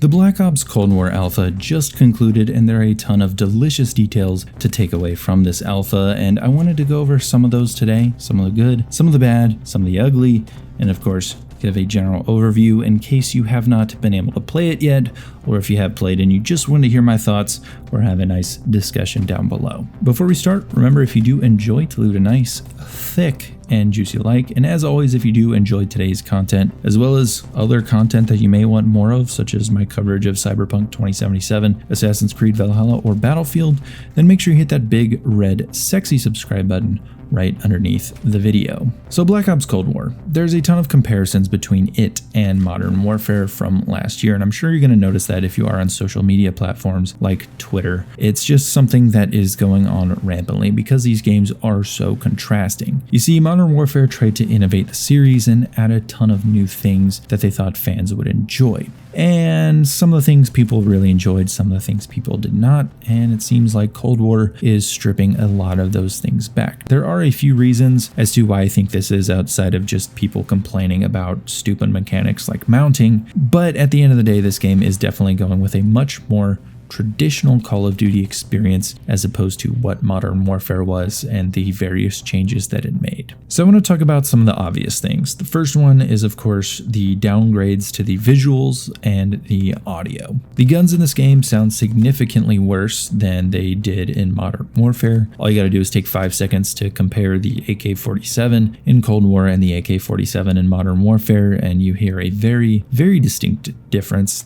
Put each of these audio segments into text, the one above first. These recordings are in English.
The Black Ops Cold War Alpha just concluded, and there are a ton of delicious details to take away from this alpha, and I wanted to go over some of those today, some of the good, some of the bad, some of the ugly, and of course give a general overview in case you have not been able to play it yet, or if you have played and you just want to hear my thoughts or have a nice discussion down below. Before we start, remember, if you do enjoy to leave a nice, thick, and juicy like, and as always, if you do enjoy today's content, as well as other content that you may want more of, such as my coverage of Cyberpunk 2077, Assassin's Creed Valhalla, or Battlefield, then make sure you hit that big red sexy subscribe button right underneath the video. So Black Ops Cold War, there's a ton of comparisons between it and Modern Warfare from last year, and I'm sure you're going to notice that if you are on social media platforms like Twitter. It's just something that is going on rampantly because these games are so contrasting. You see, Modern Warfare tried to innovate the series and add a ton of new things that they thought fans would enjoy. And some of the things people really enjoyed, some of the things people did not, and it seems like Cold War is stripping a lot of those things back. There are a few reasons as to why I think this is, outside of just people complaining about stupid mechanics like mounting, but at the end of the day, this game is definitely going with a much more traditional Call of Duty experience as opposed to what Modern Warfare was and the various changes that it made. So I want to talk about some of the obvious things. The first one is, of course, the downgrades to the visuals and the audio. The guns in this game sound significantly worse than they did in Modern Warfare. All you gotta do is take 5 seconds to compare the AK-47 in Cold War and the AK-47 in Modern Warfare, and you hear a very, very distinct difference.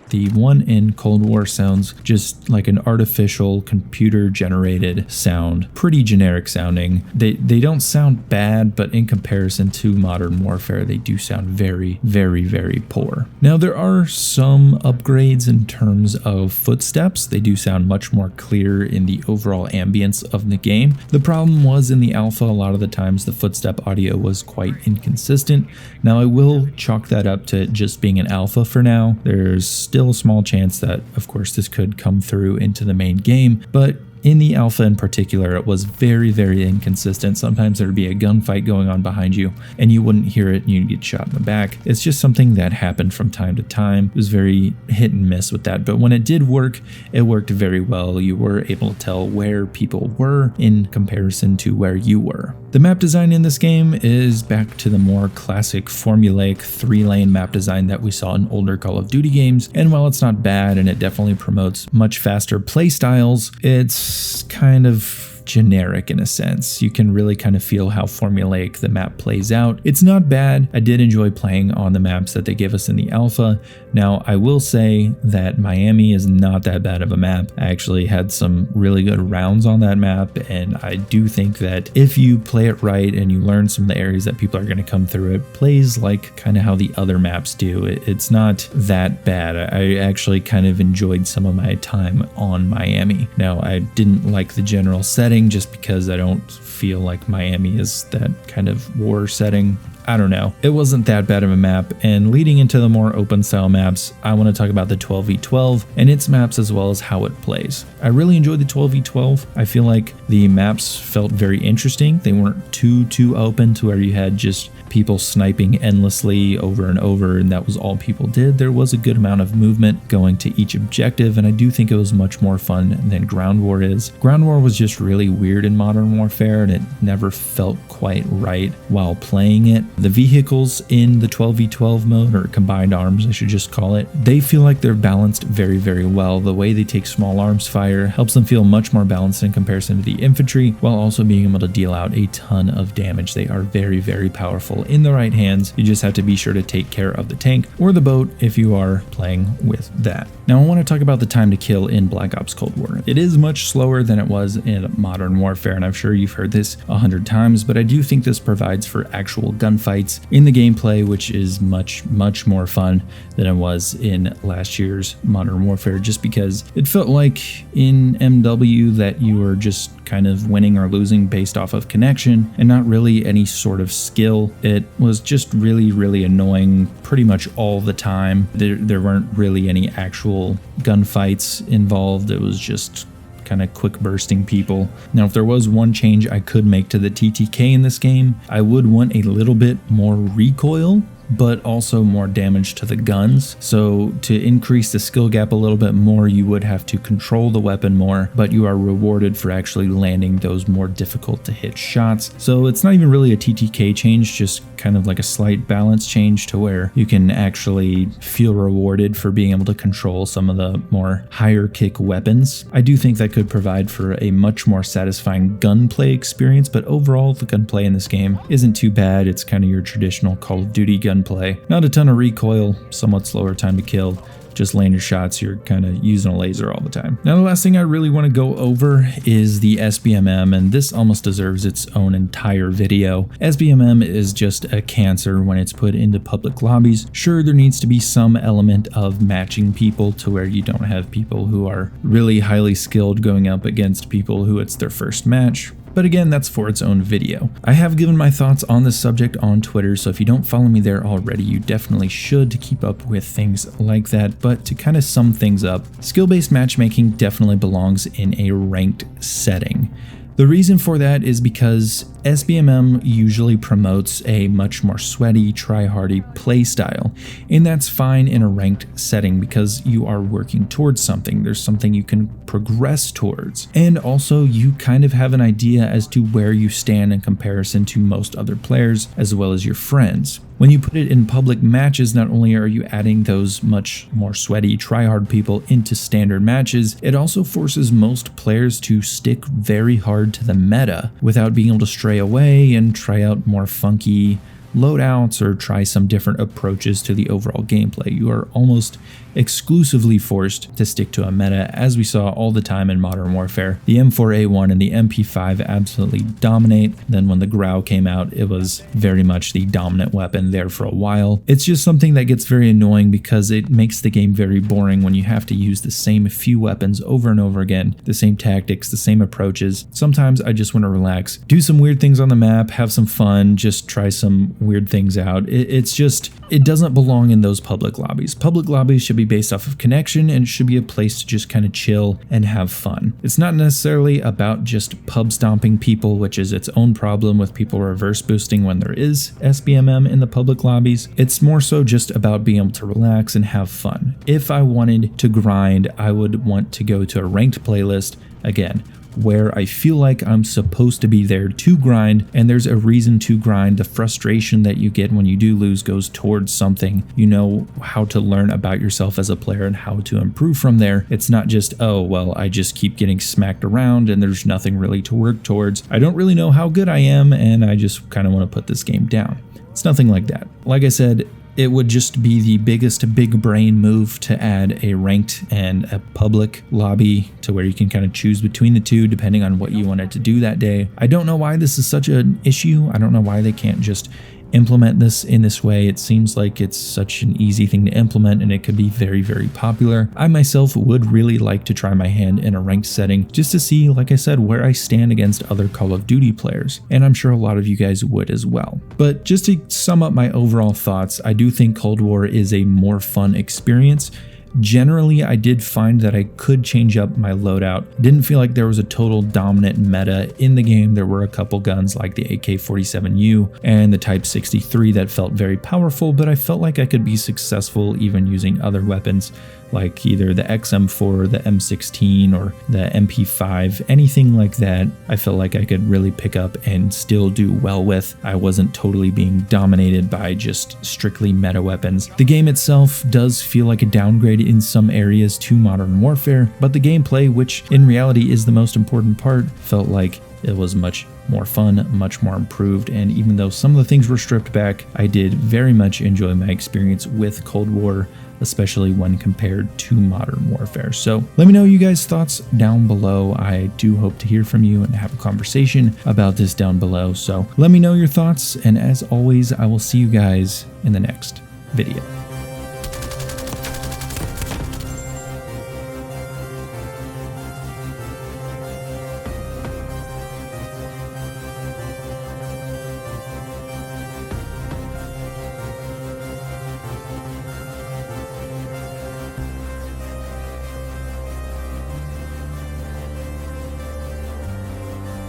The one in Cold War sounds just like an artificial computer generated sound, pretty generic sounding. They don't sound bad, but in comparison to Modern Warfare, they do sound very, very, very poor. Now there are some upgrades in terms of footsteps. They do sound much more clear in the overall ambience of the game. The problem was in the alpha, a lot of the times the footstep audio was quite inconsistent. Now I will chalk that up to just being an alpha for now. There's still a small chance that, of course, this could come through into the main game, but in the alpha in particular, it was very, very inconsistent. Sometimes there'd be a gunfight going on behind you and you wouldn't hear it and you'd get shot in the back. It's just something that happened from time to time. It was very hit and miss with that, but when it did work, it worked very well. You were able to tell where people were in comparison to where you were. The map design in this game is back to the more classic formulaic 3-lane map design that we saw in older Call of Duty games, and while it's not bad and it definitely promotes much faster play styles, it's kind of generic in a sense. You can really kind of feel how formulaic the map plays out. It's not bad. I did enjoy playing on the maps that they give us in the alpha. Now, I will say that Miami is not that bad of a map. I actually had some really good rounds on that map, and I do think that if you play it right and you learn some of the areas that people are going to come through, it plays like kind of how the other maps do. It's not that bad. I actually kind of enjoyed some of my time on Miami. Now, I didn't like the general setting just because I don't feel like Miami is that kind of war setting. I don't know. It wasn't that bad of a map, and leading into the more open style maps, I want to talk about the 12v12 and its maps as well as how it plays. I really enjoyed the 12v12. I feel like the maps felt very interesting. They weren't too open to where you had just people sniping endlessly over and over, and that was all people did. There was a good amount of movement going to each objective, and I do think it was much more fun than Ground War is. Ground War was just really weird in Modern Warfare, and it never felt quite right while playing it. The vehicles in the 12v12 mode, or combined arms I should just call it, they feel like they're balanced very, very well. The way they take small arms fire helps them feel much more balanced in comparison to the infantry, while also being able to deal out a ton of damage. They are very, very powerful in the right hands. You just have to be sure to take care of the tank or the boat if you are playing with that. Now I want to talk about the time to kill in Black Ops Cold War. It is much slower than it was in Modern Warfare, and I'm sure you've heard this 100 times, but I do think this provides for actual gunfights gunfights in the gameplay, which is much more fun than it was in last year's Modern Warfare, just because it felt like in MW that you were just kind of winning or losing based off of connection and not really any sort of skill. It was just really annoying pretty much all the time. There weren't really any actual gunfights involved. It was just kind of quick bursting people. Now, if there was one change I could make to the TTK in this game, I would want a little bit more recoil, but also more damage to the guns. So to increase the skill gap a little bit more, you would have to control the weapon more, but you are rewarded for actually landing those more difficult to hit shots. So it's not even really a TTK change, just kind of like a slight balance change to where you can actually feel rewarded for being able to control some of the more higher kick weapons. I do think that could provide for a much more satisfying gunplay experience, but overall the gunplay in this game isn't too bad. It's kind of your traditional Call of Duty gunplay. Not a ton of recoil, somewhat slower time to kill. Just land your shots, you're kind of using a laser all the time. Now, the last thing I really want to go over is the SBMM, and this almost deserves its own entire video. SBMM is just a cancer when it's put into public lobbies. Sure, there needs to be some element of matching people to where you don't have people who are really highly skilled going up against people who it's their first match. But again, that's for its own video. I have given my thoughts on this subject on Twitter, so if you don't follow me there already, you definitely should to keep up with things like that. But to kind of sum things up, skill-based matchmaking definitely belongs in a ranked setting. The reason for that is because SBMM usually promotes a much more sweaty, try-hardy playstyle, and that's fine in a ranked setting because you are working towards something. There's something you can progress towards, and also you kind of have an idea as to where you stand in comparison to most other players as well as your friends. When you put it in public matches, not only are you adding those much more sweaty, try-hard people into standard matches, it also forces most players to stick very hard to the meta without being able to stray away and try out more funky loadouts or try some different approaches to the overall gameplay. You are almost exclusively forced to stick to a meta, as we saw all the time in Modern Warfare. The M4A1 and the MP5 absolutely dominate. Then when the Grau came out, it was very much the dominant weapon there for a while. It's just something that gets very annoying because it makes the game very boring when you have to use the same few weapons over and over again, the same tactics, the same approaches. Sometimes I just want to relax, do some weird things on the map, have some fun, just try some weird things out. It doesn't belong in those public lobbies. Public lobbies should be based off of connection and should be a place to just kind of chill and have fun. It's not necessarily about just pub stomping people, which is its own problem with people reverse boosting when there is SBMM in the public lobbies. It's more so just about being able to relax and have fun. If I wanted to grind, I would want to go to a ranked playlist, again, where I feel like I'm supposed to be there to grind, and there's a reason to grind. The frustration that you get when you do lose goes towards something. You know how to learn about yourself as a player and how to improve from there. It's not just, oh, well, I just keep getting smacked around and there's nothing really to work towards. I don't really know how good I am and I just kind of want to put this game down. It's nothing like that. Like I said, it would just be the biggest big brain move to add a ranked and a public lobby to where you can kind of choose between the two depending on what you wanted to do that day. I don't know why this is such an issue. I don't know why they can't just implement this in this way. It seems like it's such an easy thing to implement and it could be very, very popular. I myself would really like to try my hand in a ranked setting just to see, like I said, where I stand against other Call of Duty players, and I'm sure a lot of you guys would as well. But just to sum up my overall thoughts, I do think Cold War is a more fun experience. Generally, I did find that I could change up my loadout. Didn't feel like there was a total dominant meta in the game. There were a couple guns like the AK-47U and the Type 63 that felt very powerful, but I felt like I could be successful even using other weapons like either the XM4, the M16, or the MP5, anything like that. I felt like I could really pick up and still do well with. I wasn't totally being dominated by just strictly meta weapons. The game itself does feel like a downgrade in some areas to Modern Warfare, but the gameplay, which in reality is the most important part, felt like it was much more fun, much more improved, and even though some of the things were stripped back, I did very much enjoy my experience with Cold War, especially when compared to Modern Warfare. So let me know you guys' thoughts down below. I do hope to hear from you and have a conversation about this down below. So let me know your thoughts, and as always, I will see you guys in the next video.